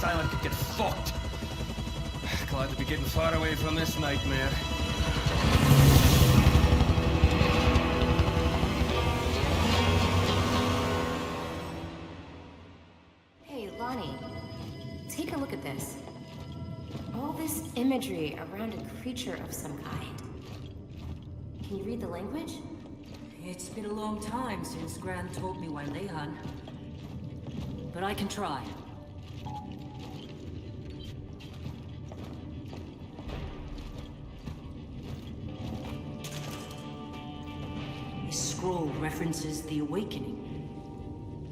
silent could get fucked. Glad to be getting far away from this nightmare. Hey, Lahni. Take a look at this. All this imagery around a creature of some kind. Can you read the language? It's been a long time since Gran told me why Lehan. But I can try. This scroll references the awakening.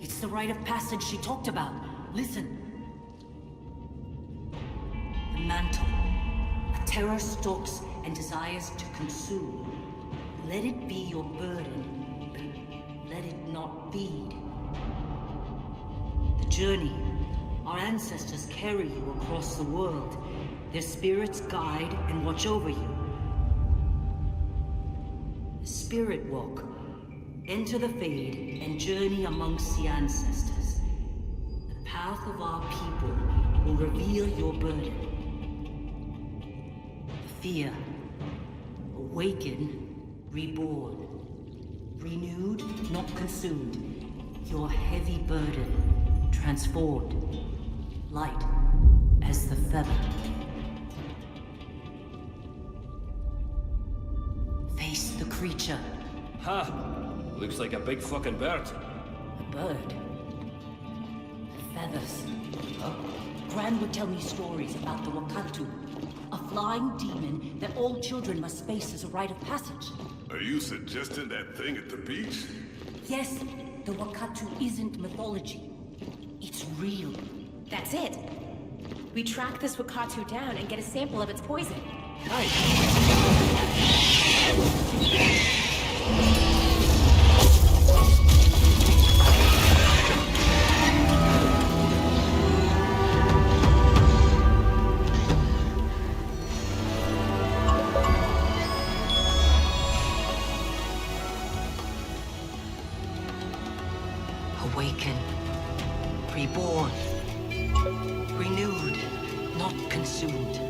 It's the rite of passage she talked about. Listen. The mantle. A terror stalks and desires to consume. Let it be your burden, but let it not feed. The journey. Our ancestors carry you across the world. Their spirits guide and watch over you. The spirit walk. Enter the Fade and journey amongst the ancestors. The path of our people will reveal your burden. The fear. Awaken. Reborn. Renewed, not consumed. Your heavy burden. Transformed. Light as the feather. Face the creature. Huh. Looks like a big fucking bird. A bird. Feathers. Huh? Gran would tell me stories about the Wakaatu. A flying demon that all children must face as a rite of passage. Are you suggesting that thing at the beach? Yes, the Wakaatu isn't mythology. It's real. That's it. We track this Wakaatu down and get a sample of its poison. Awaken. Reborn. Renewed, not consumed.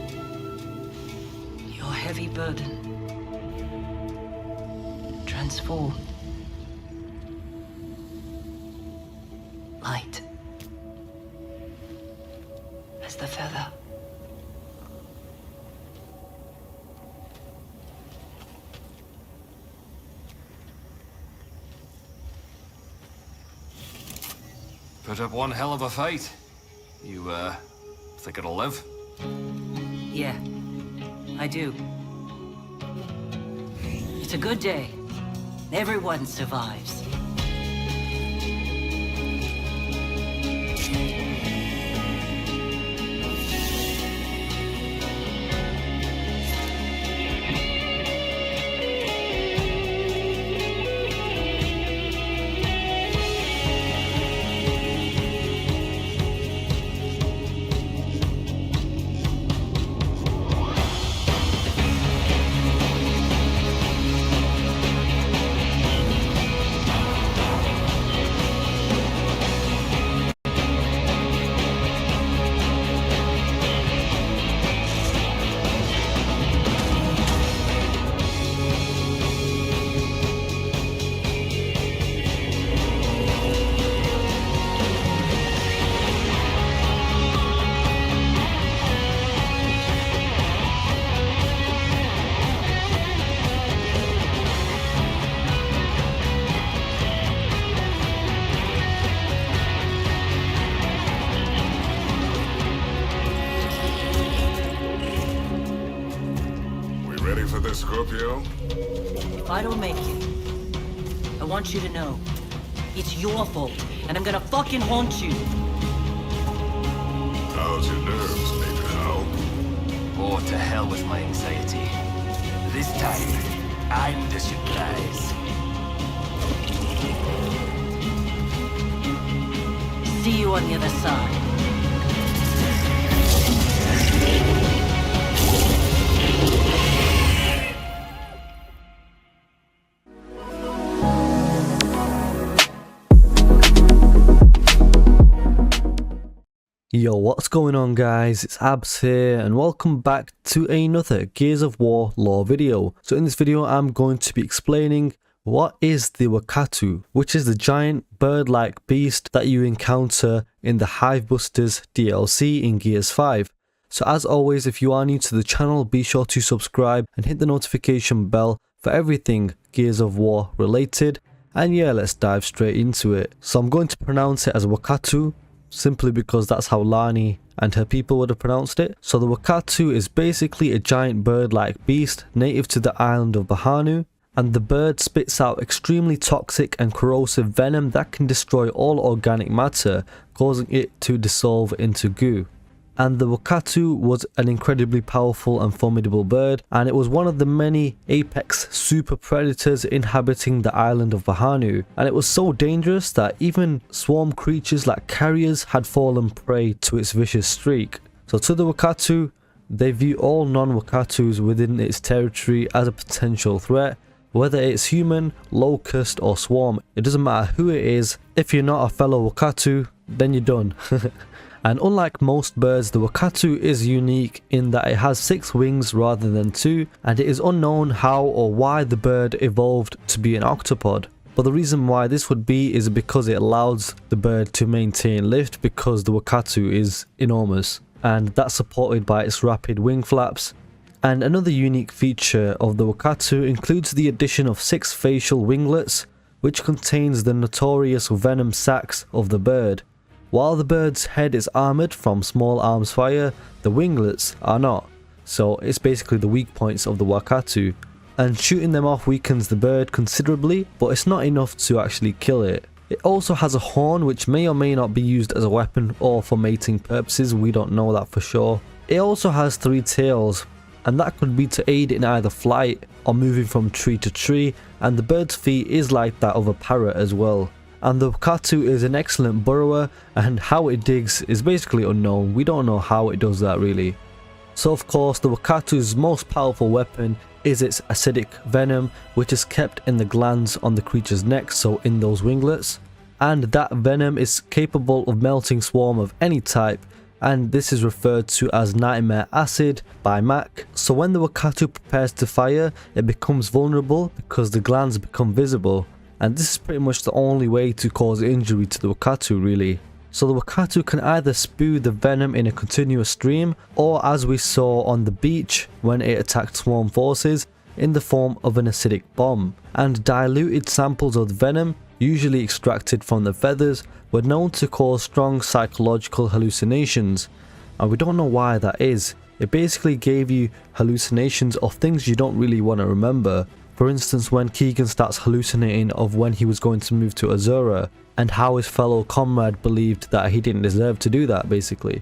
Your heavy burden. Transform. Light. As the feather. Put up one hell of a fight. You, think it'll live? Yeah, I do. It's a good day. Everyone survives. Scorpio? If I don't make it, I want you to know, it's your fault, and I'm gonna fucking haunt you. How's your nerves, Major Hal? Oh, to hell with my anxiety. This time, I'm the surprise. See you on the other side. Yo, what's going on guys, it's Abs here and welcome back to another Gears of War lore video. So in this video I'm going to be explaining what is the Wakaatu, which is the giant bird-like beast that you encounter in the Hivebusters DLC in Gears 5. So as always, if you are new to the channel, be sure to subscribe and hit the notification bell for everything Gears of War related. And yeah, let's dive straight into it. So I'm going to pronounce it as Wakaatu, simply because that's how Lahni and her people would have pronounced it. So the Wakaatu is basically a giant bird-like beast native to the island of Bahanu, and the bird spits out extremely toxic and corrosive venom that can destroy all organic matter, causing it to dissolve into goo. And the Wakaatu was an incredibly powerful and formidable bird, and it was one of the many apex super predators inhabiting the island of Bahanu, and it was so dangerous that even swarm creatures like carriers had fallen prey to its vicious streak. So to the Wakaatu, they view all non-Wakaatus within its territory as a potential threat, whether it's human, locust or swarm. It doesn't matter who it is, if you're not a fellow Wakaatu, then you're done. And unlike most birds, the Wakaatu is unique in that it has 6 wings rather than 2, and it is unknown how or why the bird evolved to be an octopod. But the reason why this would be is because it allows the bird to maintain lift, because the Wakaatu is enormous, and that's supported by its rapid wing flaps. And another unique feature of the Wakaatu includes the addition of 6 facial winglets, which contains the notorious venom sacs of the bird. While the bird's head is armoured from small arms fire, the winglets are not, so it's basically the weak points of the Wakaatu, and shooting them off weakens the bird considerably, but it's not enough to actually kill it. It also has a horn which may or may not be used as a weapon or for mating purposes, we don't know that for sure. It also has 3 tails, and that could be to aid in either flight or moving from tree to tree, and the bird's feet is like that of a parrot as well. And the Wakaatu is an excellent burrower, and how it digs is basically unknown. We don't know how it does that really. So of course the Wakaatu's most powerful weapon is its acidic venom, which is kept in the glands on the creature's neck, so in those winglets. And that venom is capable of melting swarm of any type, and this is referred to as nightmare acid by Mac. So when the Wakaatu prepares to fire, it becomes vulnerable because the glands become visible. And this is pretty much the only way to cause injury to the Wakaatu really. So the Wakaatu can either spew the venom in a continuous stream, or as we saw on the beach when it attacked swarm forces, in the form of an acidic bomb. And diluted samples of the venom, usually extracted from the feathers, were known to cause strong psychological hallucinations. And we don't know why that is. It basically gave you hallucinations of things you don't really want to remember. For instance, when Keegan starts hallucinating of when he was going to move to Azura, and how his fellow comrade believed that he didn't deserve to do that basically.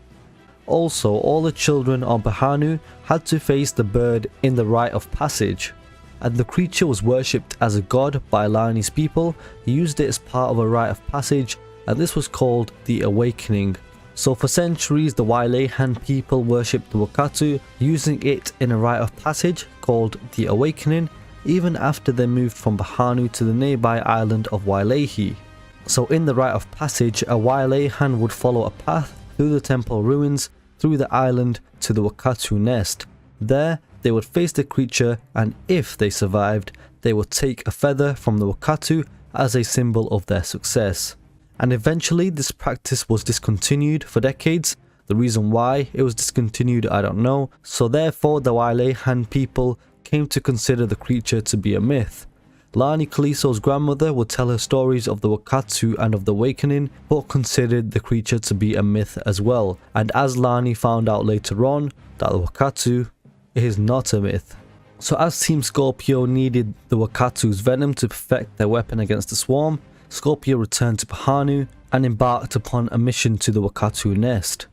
Also, all the children on Bahanu had to face the bird in the rite of passage, and the creature was worshipped as a god by Lahni's people. He used it as part of a rite of passage, and this was called the Awakening. So for centuries the Wailehan people worshipped the Wakaatu, using it in a rite of passage called the Awakening, even after they moved from Bahanu to the nearby island of Wailehi. So in the rite of passage, a Wailehan would follow a path through the temple ruins, through the island to the Wakaatu nest. There they would face the creature, and if they survived, they would take a feather from the Wakaatu as a symbol of their success. And eventually this practice was discontinued for decades. The reason why it was discontinued I don't know, so therefore the Wailehan people came to consider the creature to be a myth. Lahni Kaliso's grandmother would tell her stories of the Wakaatu and of the Awakening, but considered the creature to be a myth as well. And as Lahni found out later on, that the Wakaatu is not a myth. So as Team Scorpio needed the Wakaatu's venom to perfect their weapon against the swarm, Scorpio returned to Bahanu and embarked upon a mission to the Wakaatu nest.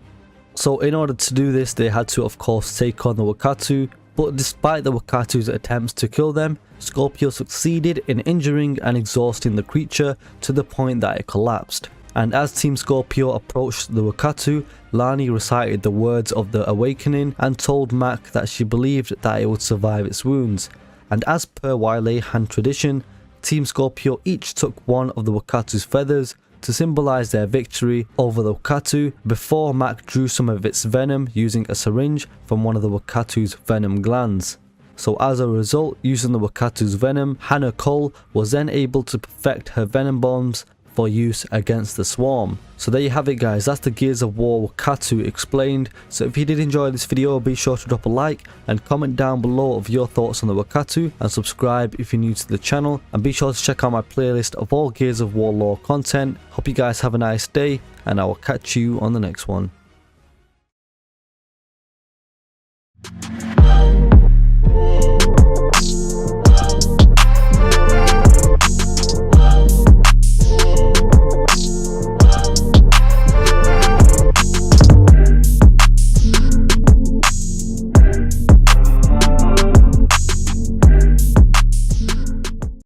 So in order to do this, they had to of course take on the Wakaatu, but despite the Wakaatu's attempts to kill them, Scorpio succeeded in injuring and exhausting the creature to the point that it collapsed. And as Team Scorpio approached the Wakaatu, Lahni recited the words of the Awakening and told Mac that she believed that it would survive its wounds. And as per Wailehan tradition, Team Scorpio each took one of the Wakaatu's feathers, to symbolize their victory over the Wakaatu before Mac drew some of its venom using a syringe from one of the Wakaatu's venom glands. So as a result, using the Wakaatu's venom, Hana was then able to perfect her venom bombs for use against the swarm. So there you have it guys, that's the Gears of War Wakaatu explained. So if you did enjoy this video, be sure to drop a like and comment down below of your thoughts on the Wakaatu, and subscribe if you're new to the channel, and be sure to check out my playlist of all Gears of War lore content. Hope you guys have a nice day, and I will catch you on the next one.